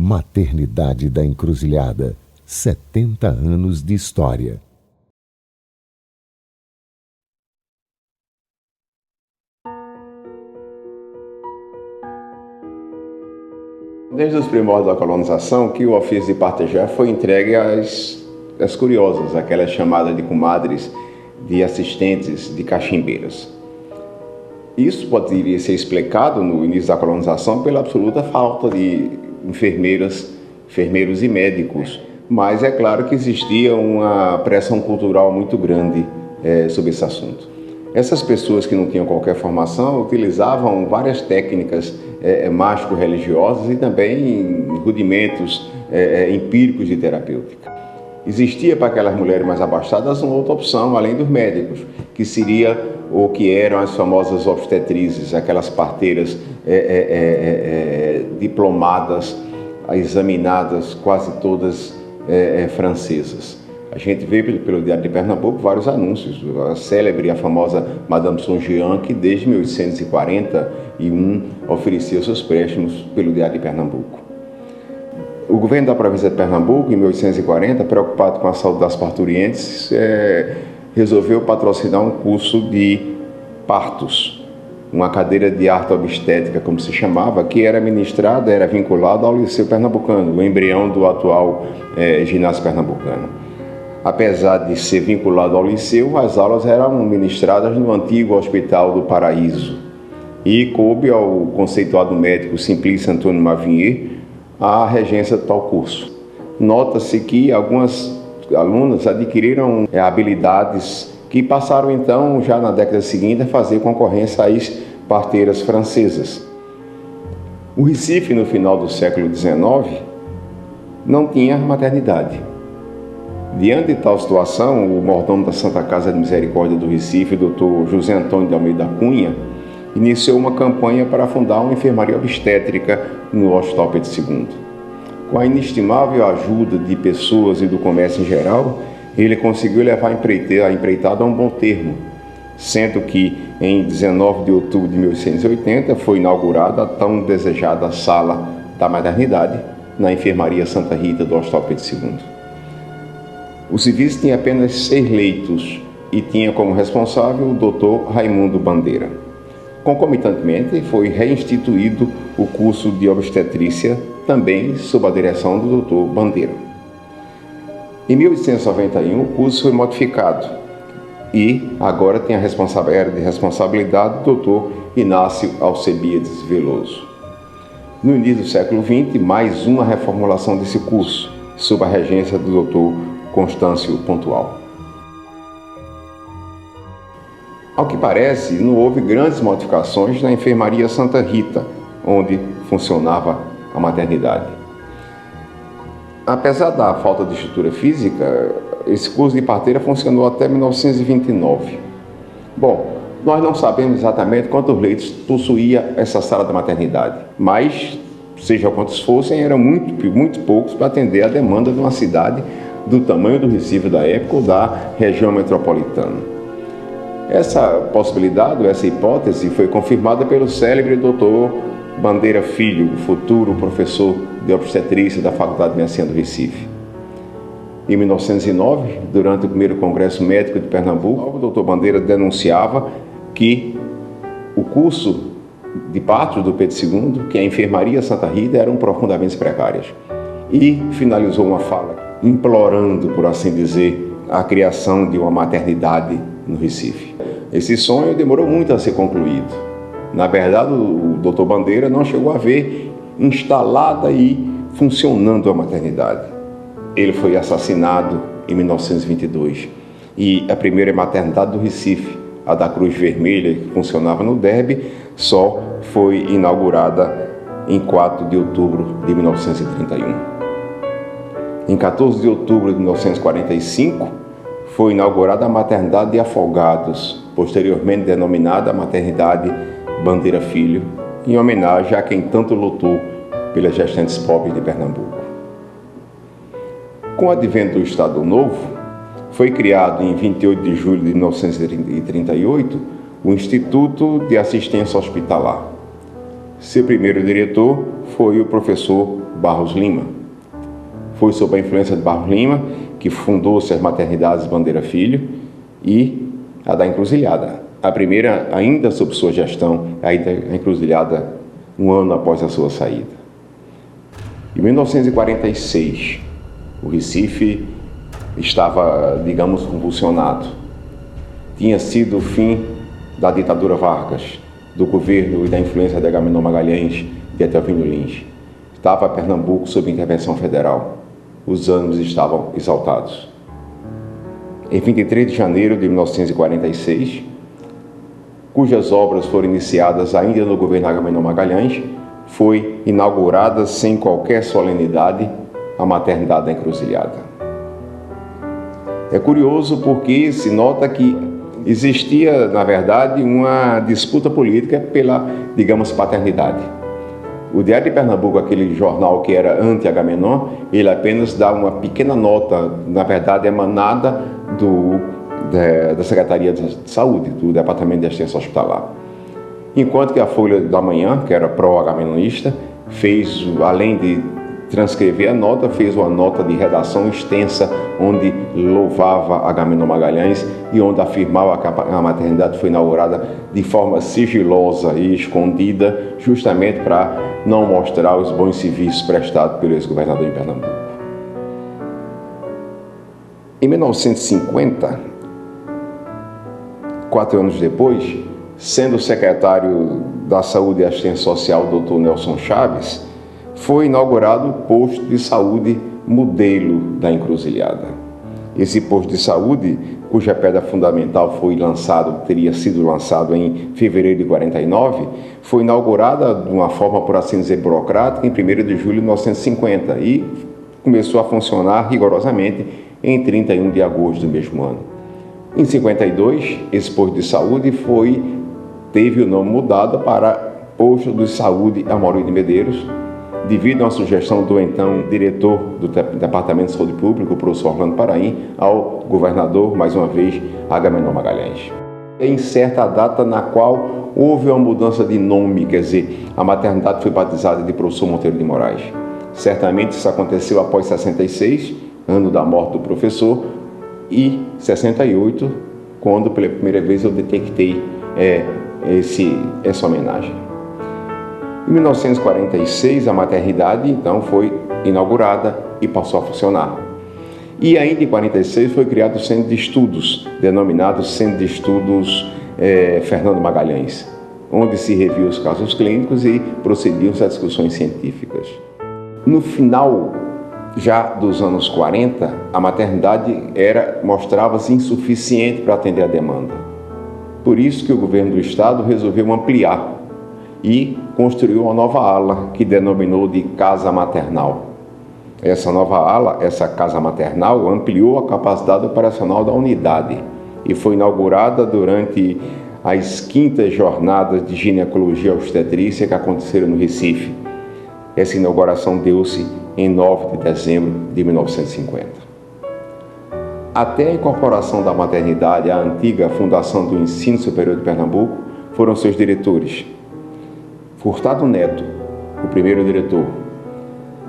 Maternidade da Encruzilhada, 70 anos de história. Desde os primórdios da colonização, que o ofício de partejar foi entregue às curiosas, aquelas chamadas de comadres, de assistentes, de cachimbeiras. Isso poderia ser explicado no início da colonização pela absoluta falta de enfermeiros e médicos, mas é claro que existia uma pressão cultural muito grande sobre esse assunto. Essas pessoas que não tinham qualquer formação utilizavam várias técnicas mágico-religiosas e também rudimentos empíricos de terapêutica. Existia para aquelas mulheres mais abastadas uma outra opção, além dos médicos, que seria o que eram as famosas obstetrizes, aquelas parteiras diplomadas, examinadas, quase todas francesas. A gente vê pelo Diário de Pernambuco vários anúncios, a célebre, a famosa Madame Songean, que desde 1841 oferecia seus préstimos pelo Diário de Pernambuco. O governo da província de Pernambuco, em 1840, preocupado com a saúde das parturientes, resolveu patrocinar um curso de partos, uma cadeira de arte obstétrica, como se chamava, que era ministrada, era vinculada ao Liceu Pernambucano, o embrião do atual ginásio pernambucano. Apesar de ser vinculado ao liceu, as aulas eram ministradas no antigo Hospital do Paraíso e coube ao conceituado médico Simplício Antônio Mavinier a regência de tal curso. Nota-se que algumas alunas adquiriram habilidades que passaram então, já na década seguinte, a fazer concorrência às parteiras francesas. O Recife, no final do século XIX, não tinha maternidade. Diante de tal situação, o mordomo da Santa Casa de Misericórdia do Recife, o Dr. José Antônio de Almeida Cunha, iniciou uma campanha para fundar uma enfermaria obstétrica no Hospital Pedro II. Com a inestimável ajuda de pessoas e do comércio em geral, ele conseguiu levar a empreitada a um bom termo, sendo que em 19 de outubro de 1880 foi inaugurada a tão desejada Sala da Maternidade na Enfermaria Santa Rita do Hospital Pedro II. O serviço tinha apenas 6 leitos e tinha como responsável o Dr. Raimundo Bandeira. Concomitantemente, foi reinstituído o curso de obstetrícia, também sob a direção do Dr. Bandeira. Em 1891, o curso foi modificado e agora tem a responsabilidade do Dr. Inácio Alcebiades Veloso. No início do século XX, mais uma reformulação desse curso, sob a regência do Dr. Constâncio Pontual. Ao que parece, não houve grandes modificações na enfermaria Santa Rita, onde funcionava a maternidade. Apesar da falta de estrutura física, esse curso de parteira funcionou até 1929. Bom, nós não sabemos exatamente quantos leitos possuía essa sala da maternidade, mas, seja quantos fossem, eram muito poucos para atender a demanda de uma cidade do tamanho do Recife da época ou da região metropolitana. Essa possibilidade, essa hipótese, foi confirmada pelo célebre Dr. Bandeira Filho, futuro professor de obstetrícia da Faculdade de Medicina do Recife. Em 1909, durante o primeiro Congresso Médico de Pernambuco, o Dr. Bandeira denunciava que o curso de partos do Pedro II, que a enfermaria Santa Rita, eram profundamente precárias. E finalizou uma fala implorando, por assim dizer, a criação de uma maternidade no Recife. Esse sonho demorou muito a ser concluído. Na verdade, o Dr. Bandeira não chegou a ver instalada e funcionando a maternidade. Ele foi assassinado em 1922 e a primeira maternidade do Recife, a da Cruz Vermelha, que funcionava no Derby, só foi inaugurada em 4 de outubro de 1931. Em 14 de outubro de 1945, foi inaugurada a maternidade de Afogados, posteriormente denominada Maternidade Bandeira Filho, em homenagem a quem tanto lutou pelas gestantes pobres de Pernambuco. Com o advento do Estado Novo, foi criado em 28 de julho de 1938 o Instituto de Assistência Hospitalar. Seu primeiro diretor foi o professor Barros Lima. Foi sob a influência de Barros Lima que fundou-se as maternidades Bandeira Filho e a da Encruzilhada. A primeira, ainda sob sua gestão, a Encruzilhada, um ano após a sua saída. Em 1946, o Recife estava, digamos, convulsionado. Tinha sido o fim da ditadura Vargas, do governo e da influência de Agamenon Magalhães e Etelvino Lins. Estava Pernambuco sob intervenção federal. Os ânimos estavam exaltados. Em 23 de janeiro de 1946, cujas obras foram iniciadas ainda no governo Agamenon Magalhães, foi inaugurada sem qualquer solenidade a maternidade da Encruzilhada. É curioso porque se nota que existia, na verdade, uma disputa política pela, digamos, paternidade. O Diário de Pernambuco, aquele jornal que era anti-Agamenon, ele apenas dá uma pequena nota, na verdade, emanada da Secretaria de Saúde, do Departamento de Assistência Hospitalar. Enquanto que a Folha da Manhã, que era pró-agamenonista, fez, além de transcrever a nota, fez uma nota de redação extensa, onde louvava Agamenon Magalhães e onde afirmava que a maternidade foi inaugurada de forma sigilosa e escondida, justamente para não mostrar os bons serviços prestados pelo ex-governador em Pernambuco. Em 1950, 4 anos depois, sendo secretário da Saúde e Assistência Social, Dr. Nelson Chaves, foi inaugurado o posto de saúde modelo da Encruzilhada. Esse posto de saúde, cuja pedra fundamental teria sido lançado em fevereiro de 49, foi inaugurada de uma forma, por assim dizer, burocrática em 1º de julho de 1950 e começou a funcionar rigorosamente em 31 de agosto do mesmo ano. Em 52, esse posto de saúde teve o nome mudado para Posto de Saúde Amaury de Medeiros, devido a uma sugestão do então diretor do Departamento de Saúde Pública, o professor Orlando Paraim, ao governador, mais uma vez, Agamenon Magalhães. Em certa data na qual houve uma mudança de nome, quer dizer, a maternidade foi batizada de professor Monteiro de Moraes. Certamente isso aconteceu após 66, ano da morte do professor, e 68, quando pela primeira vez eu detectei essa homenagem. Em 1946, a maternidade, então, foi inaugurada e passou a funcionar. E ainda em 1946 foi criado o Centro de Estudos, denominado Centro de Estudos Fernando Magalhães, onde se reviam os casos clínicos e procediam-se a discussões científicas. No final já dos anos 40, a maternidade mostrava-se insuficiente para atender a demanda. Por isso que o governo do estado resolveu ampliar e construiu uma nova ala, que denominou de Casa Maternal. Essa nova ala, essa Casa Maternal, ampliou a capacidade operacional da unidade e foi inaugurada durante as 5ª Jornadas de Ginecologia e Obstetrícia que aconteceram no Recife. Essa inauguração deu-se em 9 de dezembro de 1950. Até a incorporação da maternidade à antiga Fundação do Ensino Superior de Pernambuco, foram seus diretores Furtado Neto, o primeiro diretor,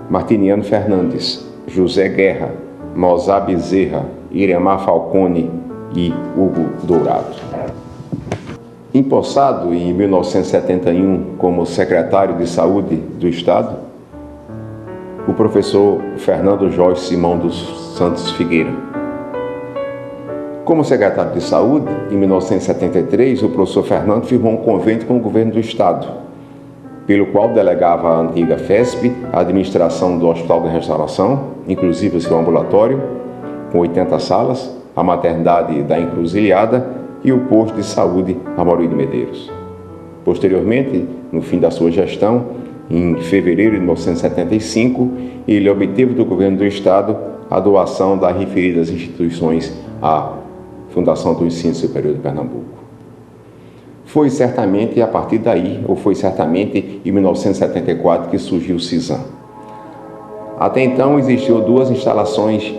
Martiniano Fernandes, José Guerra, Mozar Bezerra, Iremar Falcone e Hugo Dourado. Empossado em 1971 como secretário de Saúde do Estado, o professor Fernando Jorge Simão dos Santos Figueira. Como secretário de Saúde, em 1973, o professor Fernando firmou um convênio com o governo do Estado, pelo qual delegava a antiga FESP a administração do Hospital de Restauração, inclusive o seu ambulatório, com 80 salas, a maternidade da Encruzilhada e o posto de saúde Amaury de Medeiros. Posteriormente, no fim da sua gestão, em fevereiro de 1975, ele obteve do governo do Estado a doação das referidas instituições à Fundação do Ensino Superior de Pernambuco. Foi certamente a partir daí, ou foi certamente em 1974 que surgiu o CISAM. Até então existiam 2 instituições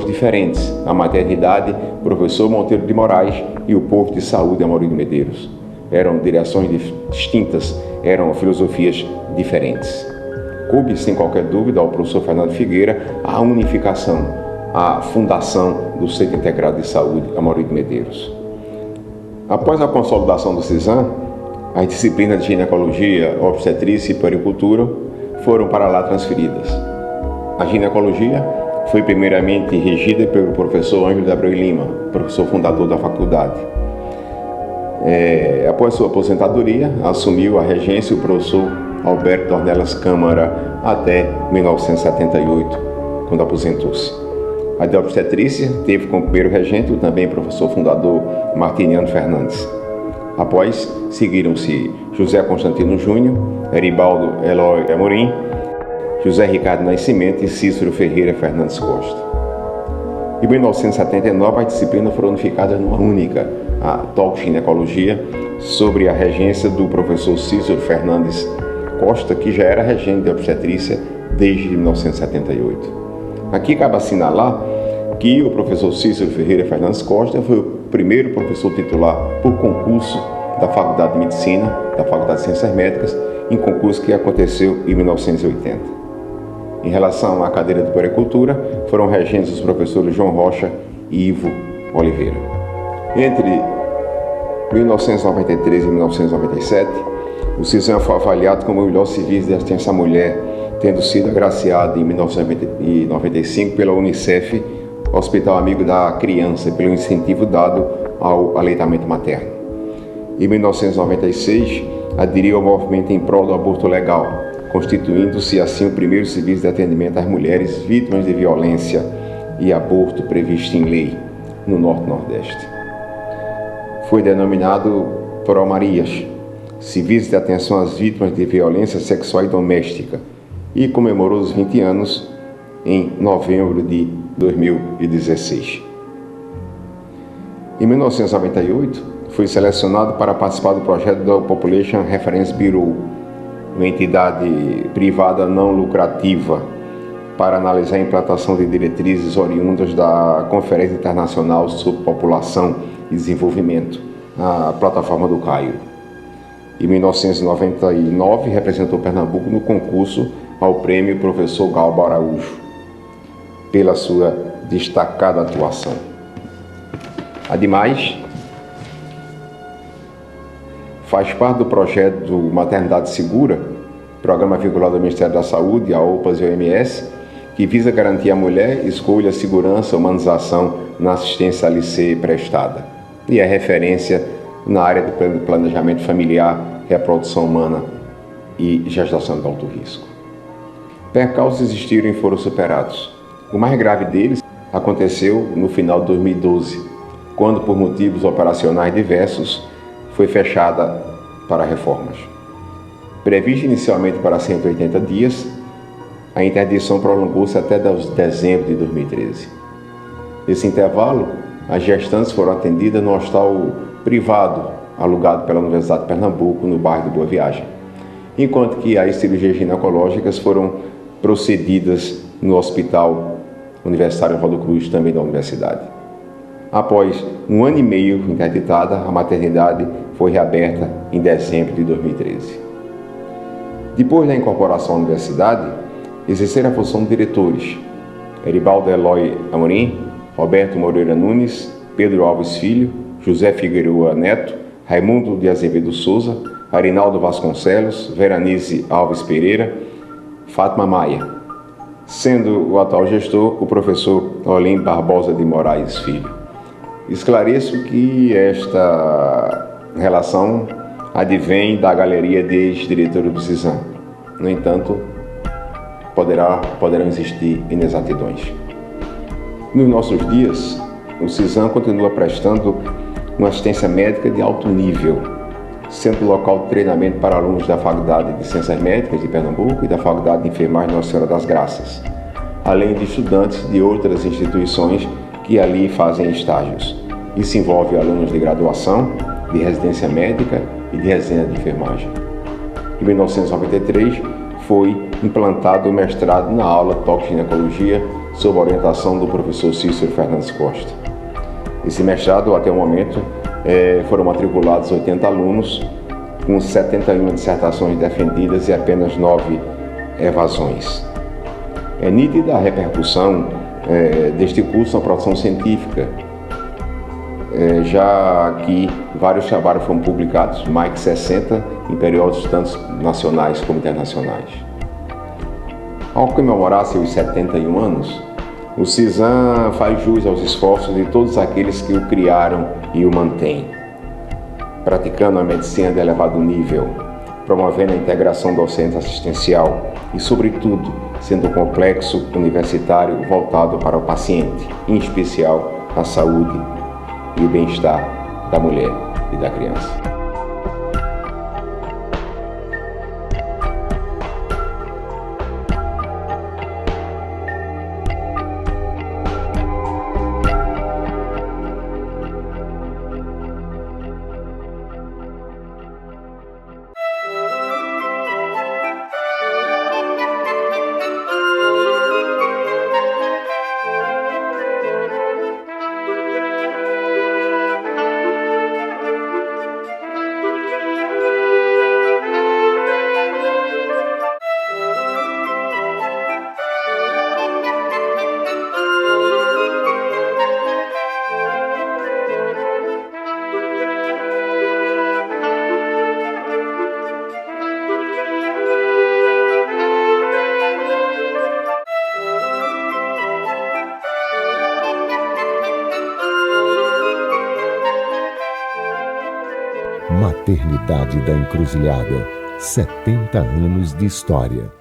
diferentes, a maternidade Professor Monteiro de Moraes e o posto de saúde Amaury de Medeiros. Eram direções distintas, eram filosofias diferentes. Coube, sem qualquer dúvida, ao professor Fernando Figueira a unificação, a fundação do Centro Integrado de Saúde Amaury de Medeiros. Após a consolidação do CISAM, as disciplinas de ginecologia, obstetrícia e puericultura foram para lá transferidas. A ginecologia foi primeiramente regida pelo professor Ângelo de Abreu Lima, professor fundador da faculdade. Após sua aposentadoria, assumiu a regência o professor Alberto Dornelas Câmara até 1978, quando aposentou-se. A de obstetrícia teve como primeiro regente o também professor fundador Martiniano Fernandes. Após, seguiram-se José Constantino Júnior, Eribaldo Eloy Amorim, José Ricardo Nascimento e Cícero Ferreira Fernandes Costa. Em 1979, as disciplinas foram unificadas numa única, a toxicologia, sobre a regência do professor Cícero Fernandes Costa, que já era regente de obstetrícia desde 1978. Aqui cabe assinalar que o professor Cícero Ferreira Fernandes Costa foi o primeiro professor titular por concurso da Faculdade de Medicina, da Faculdade de Ciências Médicas, em concurso que aconteceu em 1980. Em relação à cadeira de puericultura, foram regentes os professores João Rocha e Ivo Oliveira. Entre 1993 e 1997, o CISAM foi avaliado como o melhor serviço de assistência à mulher, tendo sido agraciado em 1995 pela Unicef, Hospital Amigo da Criança, pelo incentivo dado ao aleitamento materno. Em 1996, aderiu ao movimento em prol do aborto legal, constituindo-se assim o primeiro serviço de atendimento às mulheres vítimas de violência e aborto previsto em lei no Norte-Nordeste. Foi denominado Pró-Marias, Serviço de Atenção às Vítimas de Violência Sexual e Doméstica, e comemorou os 20 anos em novembro de 2016. Em 1998, foi selecionado para participar do projeto do Population Reference Bureau, uma entidade privada não lucrativa, para analisar a implantação de diretrizes oriundas da Conferência Internacional sobre População e Desenvolvimento, na plataforma do Cairo. Em 1999, representou Pernambuco no concurso ao Prêmio Professor Galba Araújo, pela sua destacada atuação. Ademais, faz parte do projeto Maternidade Segura, programa vinculado ao Ministério da Saúde, a OPAS e ao OMS, que visa garantir à mulher escolha, segurança e humanização na assistência a lhe ser prestada. E é referência na área do planejamento familiar, reprodução humana e gestação de alto risco. Percalços existiram e foram superados. O mais grave deles aconteceu no final de 2012, quando, por motivos operacionais diversos, foi fechada para reformas. Prevista inicialmente para 180 dias, a interdição prolongou-se até dezembro de 2013. Nesse intervalo, as gestantes foram atendidas no hospital privado, alugado pela Universidade de Pernambuco, no bairro de Boa Viagem, enquanto que as cirurgias ginecológicas foram procedidas no Hospital Universitário Oswaldo Cruz, também da universidade. Após um ano e meio interditada, a maternidade foi reaberta em dezembro de 2013. Depois da incorporação à universidade, exerceram a função de diretores Eribaldo Eloy Amorim, Roberto Moreira Nunes, Pedro Alves Filho, José Figueiredo Neto, Raimundo de Azevedo Souza, Arinaldo Vasconcelos, Veranice Alves Pereira, Fátima Maia, sendo o atual gestor o professor Olim Barbosa de Moraes Filho. Esclareço que esta relação advém da galeria de ex-diretores do CISAM. No entanto, poderão existir inexatidões. Nos nossos dias, o CISAM continua prestando uma assistência médica de alto nível, sendo local de treinamento para alunos da Faculdade de Ciências Médicas de Pernambuco e da Faculdade de Enfermagem Nossa Senhora das Graças, além de estudantes de outras instituições que ali fazem estágios. Isso envolve alunos de graduação, de residência médica e de residência de enfermagem. Em 1993, foi implantado o mestrado na aula de toxicologia sob a orientação do professor Cícero Fernandes Costa. Esse mestrado, até o momento, foram matriculados 80 alunos, com 71 dissertações defendidas e apenas 9 evasões. É nítida a repercussão deste curso na produção científica, já que vários trabalhos foram publicados, mais de 60, em períodos tanto nacionais como internacionais. Ao comemorar seus 71 anos, o CISAM faz jus aos esforços de todos aqueles que o criaram e o mantêm, praticando a medicina de elevado nível, promovendo a integração docente-assistencial e, sobretudo, sendo um complexo universitário voltado para o paciente, em especial a saúde e o bem-estar da mulher e da criança. Maternidade da Encruzilhada, 70 anos de história.